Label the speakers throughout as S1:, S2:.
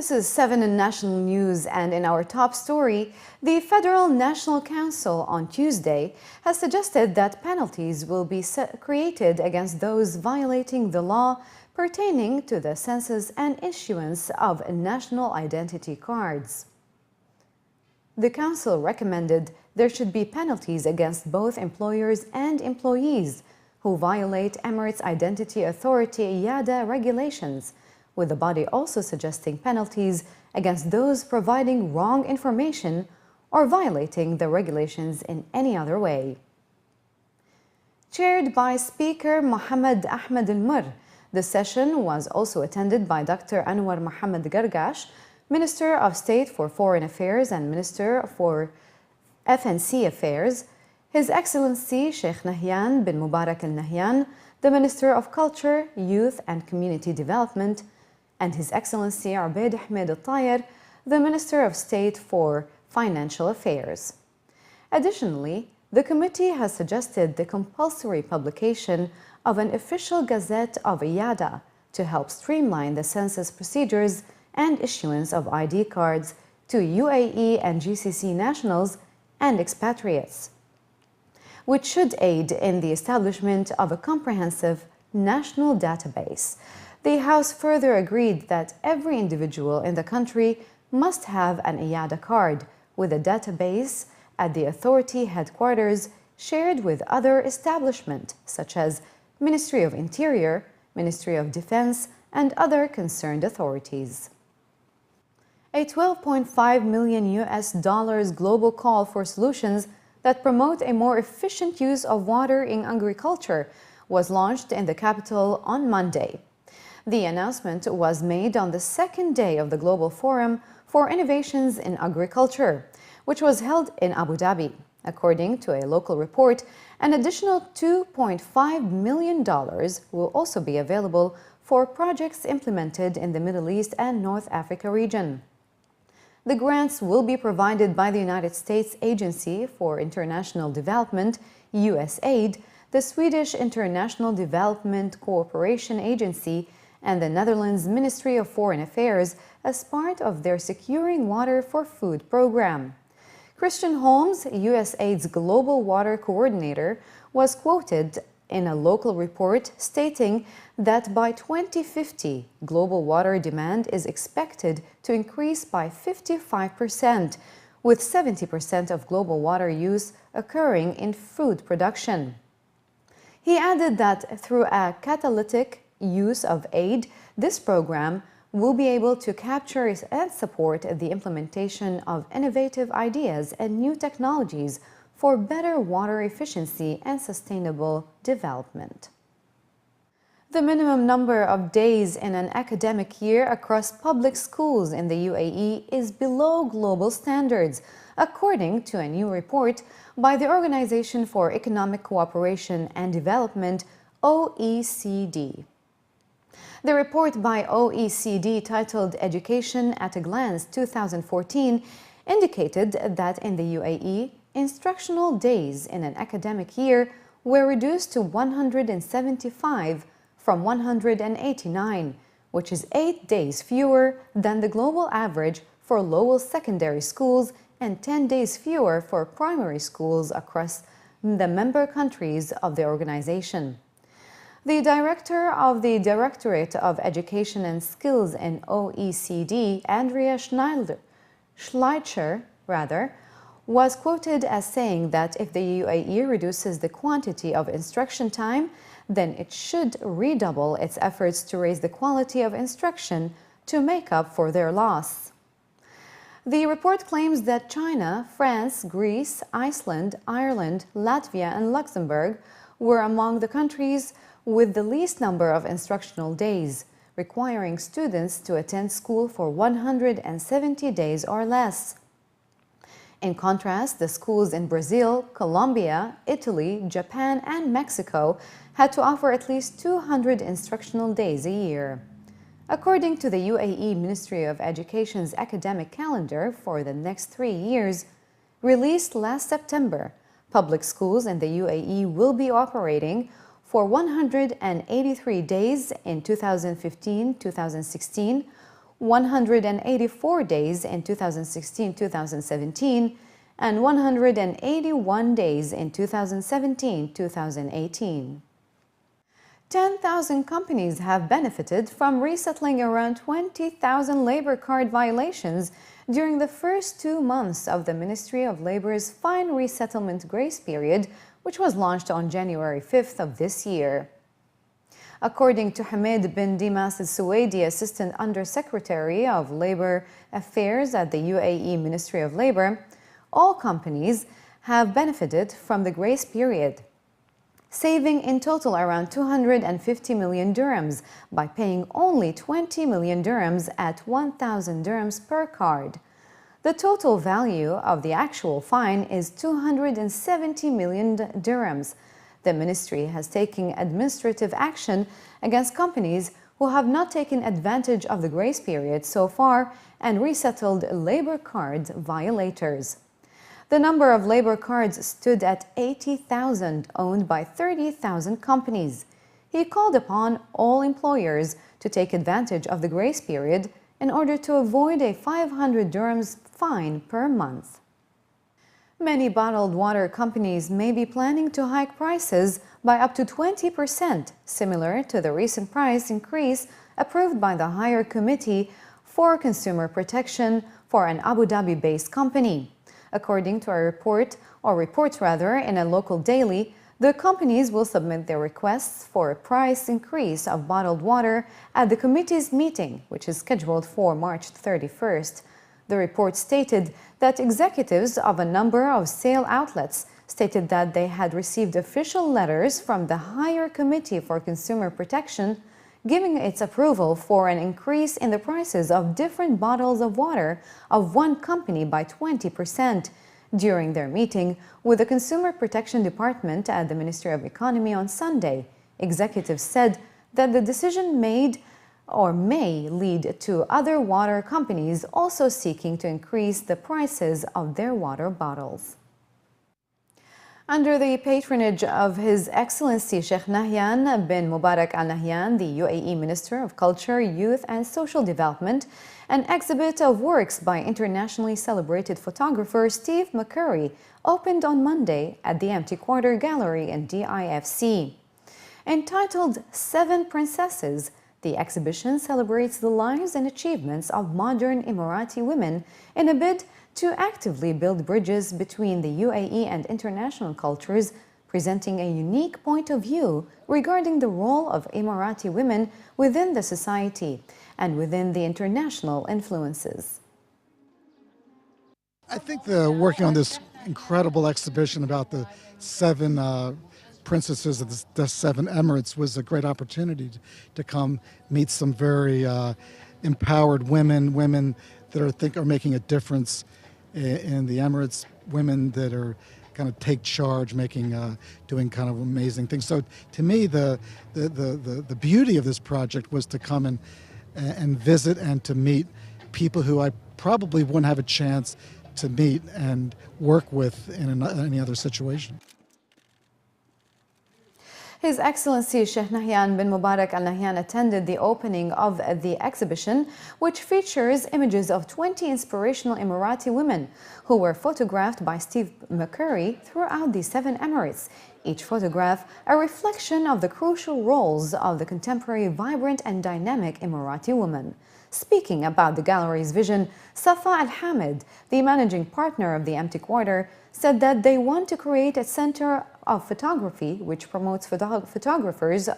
S1: This is 7 in National News, and in our top story, the Federal National Council on Tuesday has suggested that penalties will be created against those violating the law pertaining to the census and issuance of national identity cards. The Council recommended there should be penalties against both employers and employees who violate Emirates Identity Authority IADA regulations, with the body also suggesting penalties against those providing wrong information or violating the regulations in any other way. Chaired by Speaker Mohammed Ahmed Al-Mur, the session was also attended by Dr. Anwar Mohammed Gargash, Minister of State for Foreign Affairs and Minister for FNC Affairs, His Excellency Sheikh Nahyan bin Mubarak Al Nahyan, the Minister of Culture, Youth and Community Development, and His Excellency Ubaid Ahmed Al-Tayr, the Minister of State for Financial Affairs. Additionally, the committee has suggested the compulsory publication of an official gazette of IADA to help streamline the census procedures and issuance of ID cards to UAE and GCC nationals and expatriates, which should aid in the establishment of a comprehensive national database. The House further agreed that every individual in the country must have an IADA card with a database at the authority headquarters shared with other establishments such as Ministry of Interior, Ministry of Defense, and other concerned authorities. A $12.5 million global call for solutions that promote a more efficient use of water in agriculture was launched in the capital on Monday. The announcement was made on the second day of the Global Forum for Innovations in Agriculture, which was held in Abu Dhabi. According to a local report, an additional $2.5 million will also be available for projects implemented in the Middle East and North Africa region. The grants will be provided by the United States Agency for International Development, USAID, the Swedish International Development Cooperation Agency, and the Netherlands Ministry of Foreign Affairs as part of their Securing Water for Food program. Christian Holmes, USAID's Global Water Coordinator, was quoted in a local report stating that by 2050, global water demand is expected to increase by 55%, with 70% of global water use occurring in food production. He added that through a catalytic use of aid, this program will be able to capture and support the implementation of innovative ideas and new technologies for better water efficiency and sustainable development. The minimum number of days in an academic year across public schools in the UAE is below global standards, according to a new report by the Organization for Economic Cooperation and Development, OECD. The report by OECD, titled Education at a Glance 2014, indicated that in the UAE, instructional days in an academic year were reduced to 175 from 189, which is 8 days fewer than the global average for Lowell secondary schools and 10 days fewer for primary schools across the member countries of the organization. The director of the Directorate of Education and Skills in OECD, Andrea Schleicher, was quoted as saying that if the UAE reduces the quantity of instruction time, then it should redouble its efforts to raise the quality of instruction to make up for their loss. The report claims that China, France, Greece, Iceland, Ireland, Latvia, and Luxembourg were among the countries with the least number of instructional days, requiring students to attend school for 170 days or less. In contrast, the schools in Brazil, Colombia, Italy, Japan, and Mexico had to offer at least 200 instructional days a year. According to the UAE Ministry of Education's academic calendar for the next 3 years, released last September, public schools in the UAE will be operating for 183 days in 2015-2016, 184 days in 2016-2017, and 181 days in 2017-2018. 10,000 companies have benefited from resettling around 20,000 labor card violations during the first 2 months of the Ministry of Labor's Fine Resettlement Grace Period, which was launched on January 5th of this year. According to Hamid bin Dimas al-Suwaidi, Assistant Undersecretary of Labor Affairs at the UAE Ministry of Labor, all companies have benefited from the grace period, saving in total around 250 million dirhams by paying only 20 million dirhams at 1,000 dirhams per card. The total value of the actual fine is 270 million dirhams. The ministry has taken administrative action against companies who have not taken advantage of the grace period so far and resettled labor card violators. The number of labor cards stood at 80,000, owned by 30,000 companies. He called upon all employers to take advantage of the grace period in order to avoid a 500 dirhams fine per month. Many bottled water companies may be planning to hike prices by up to 20%, similar to the recent price increase approved by the Higher Committee for Consumer Protection for an Abu Dhabi-based company. According to reports in a local daily, the companies will submit their requests for a price increase of bottled water at the committee's meeting, which is scheduled for March 31st. The report stated that executives of a number of sale outlets stated that they had received official letters from the Higher Committee for Consumer Protection giving its approval for an increase in the prices of different bottles of water of one company by 20% during their meeting with the Consumer Protection Department at the Ministry of Economy on Sunday. Executives said that the decision may lead to other water companies also seeking to increase the prices of their water bottles. Under the patronage of His Excellency Sheikh Nahyan bin Mubarak Al Nahyan, the UAE Minister of Culture, Youth and Social Development, an exhibit of works by internationally celebrated photographer Steve McCurry opened on Monday at the Empty Quarter Gallery in DIFC. Entitled 7 Princesses, the exhibition celebrates the lives and achievements of modern Emirati women in a bid to actively build bridges between the UAE and international cultures, presenting a unique point of view regarding the role of Emirati women within the society and within the international influences.
S2: I think working on this incredible exhibition about the 7 princesses of the 7 Emirates was a great opportunity to come meet some very empowered women that are making a difference in the Emirates, women that are kind of take charge, doing kind of amazing things. So to me, the beauty of this project was to come and visit and to meet people who I probably wouldn't have a chance to meet and work with in any other situation.
S1: His Excellency Sheikh Nahyan bin Mubarak Al Nahyan attended the opening of the exhibition, which features images of 20 inspirational Emirati women who were photographed by Steve McCurry throughout the 7 Emirates. Each photograph a reflection of the crucial roles of the contemporary, vibrant and dynamic Emirati woman. Speaking about the gallery's vision, Safa Al-Hamid, the managing partner of the Empty Quarter, said that they want to create a center of photography which promotes photographers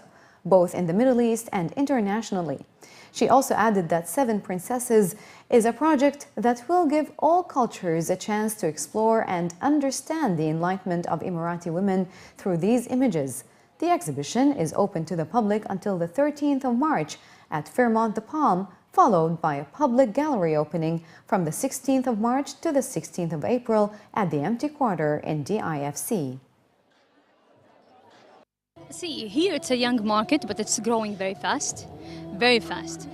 S1: both in the Middle East and internationally. She also added that 7 Princesses is a project that will give all cultures a chance to explore and understand the enlightenment of Emirati women through these images. The exhibition is open to the public until the 13th of March at Fairmont the Palm, followed by a public gallery opening from the 16th of March to the 16th of April at the Empty Quarter in DIFC.
S3: See, here it's a young market, but it's growing very fast, very fast.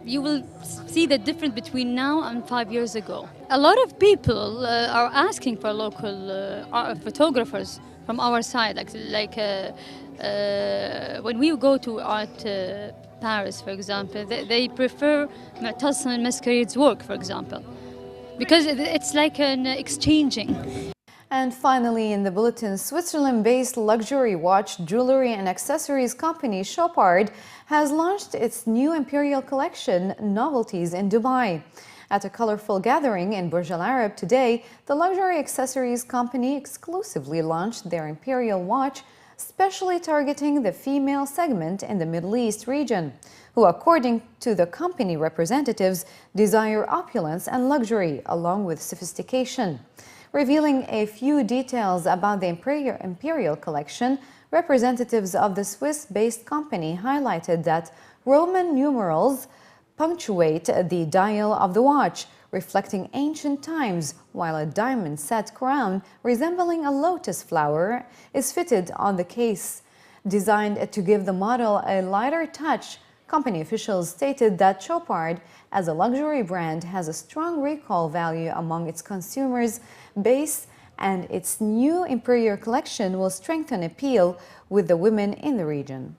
S3: You will see the difference between now and 5 years ago. A lot of people are asking for local photographers from our side, when we go to art Paris, for example. They prefer Mu'tasim al-Mascarede's work, for example, because it's like an exchanging.
S1: And finally, in the bulletin, Switzerland-based luxury watch, jewelry and accessories company Chopard has launched its new Imperial Collection, Novelties, in Dubai. At a colorful gathering in Burj Al Arab today, the luxury accessories company exclusively launched their Imperial watch, specially targeting the female segment in the Middle East region, who, according to the company representatives, desire opulence and luxury along with sophistication. Revealing a few details about the Imperial Collection, representatives of the Swiss-based company highlighted that Roman numerals punctuate the dial of the watch, reflecting ancient times, while a diamond-set crown resembling a lotus flower is fitted on the case. Designed to give the model a lighter touch, company officials stated that Chopard, as a luxury brand, has a strong recall value among its consumers base, and its new Imperial Collection will strengthen appeal with the women in the region.